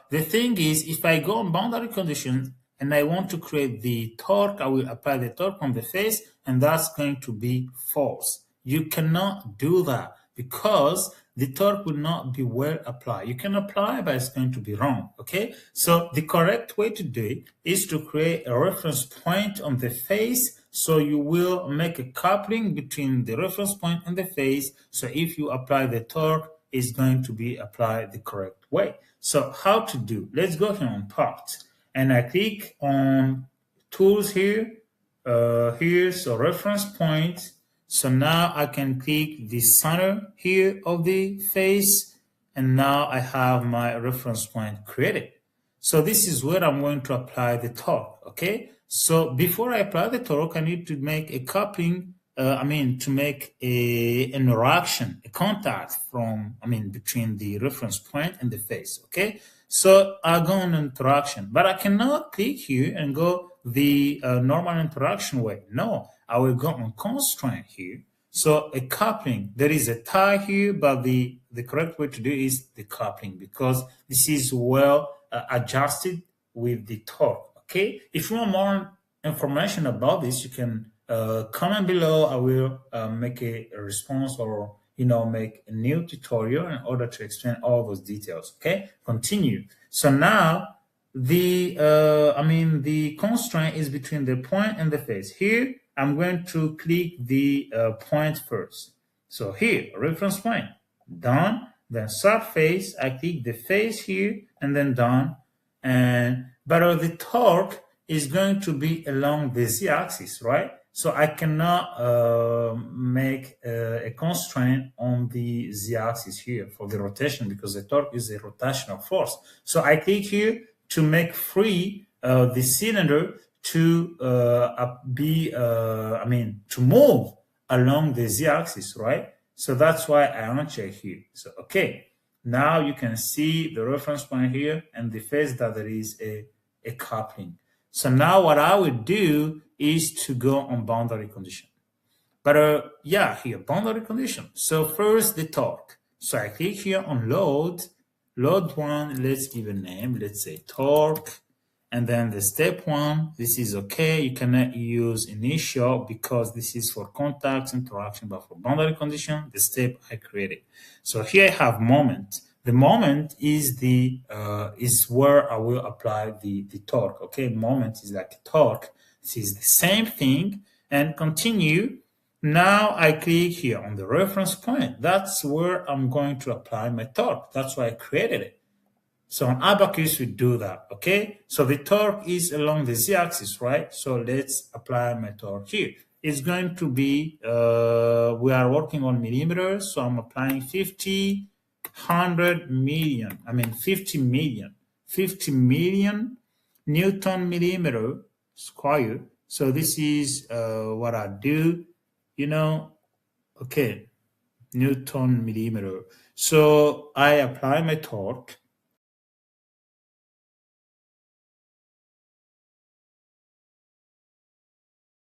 the thing is, if I go on boundary conditions and I want to create the torque, I will apply the torque on the face, and that's going to be false. You cannot do that because the torque will not be well applied. You can apply, but it's going to be wrong, okay? So the correct way to do it is to create a reference point on the face, so you will make a coupling between the reference point and the face, so if you apply the torque, it's going to be applied the correct way. So how to do? Let's go here on parts, and I click on tools here, so reference point. So now I can click the center here of the face, and now I have my reference point created. So this is where I'm going to apply the torque, okay? So before I apply the torque, I need to make a coupling, to make a interaction, a contact between the reference point and the face, okay? So I go on interaction, but I cannot click here and go the normal interaction way. No, I will go on constraint here. So a coupling, there is a tie here, but the correct way to do is the coupling, because this is well adjusted with the torque, okay? If you want more information about this, you can comment below. I will make a response, or make a new tutorial in order to explain all those details, okay? Continue. So now the constraint is between the point and the face. Here I'm going to click the point first. So here, reference point, done. Then surface, I click the face here, and then done. But the torque is going to be along the z-axis, right? So I cannot make a constraint on the z-axis here for the rotation, because the torque is a rotational force. So I click here to make free the cylinder to move along the z-axis, right? So that's why I uncheck here. So okay, now you can see the reference point here and the face that there is a coupling. So now what I would do is to go on boundary condition. But here, boundary condition. So first the torque. So I click here on load one, let's give a name, let's say torque. And then the step one, this is okay. You cannot use initial because this is for contacts, interaction, but for boundary condition, the step I created. So here I have moment. The moment is is where I will apply the torque. Okay, moment is like torque. This is the same thing. And continue. Now I click here on the reference point. That's where I'm going to apply my torque. That's why I created it. So on Abaqus, we do that, okay? So the torque is along the z-axis, right? So let's apply my torque here. It's going to be, we are working on millimeters, so I'm applying 50 million Newton millimeter square. So this is what I do, okay, Newton millimeter. So I apply my torque.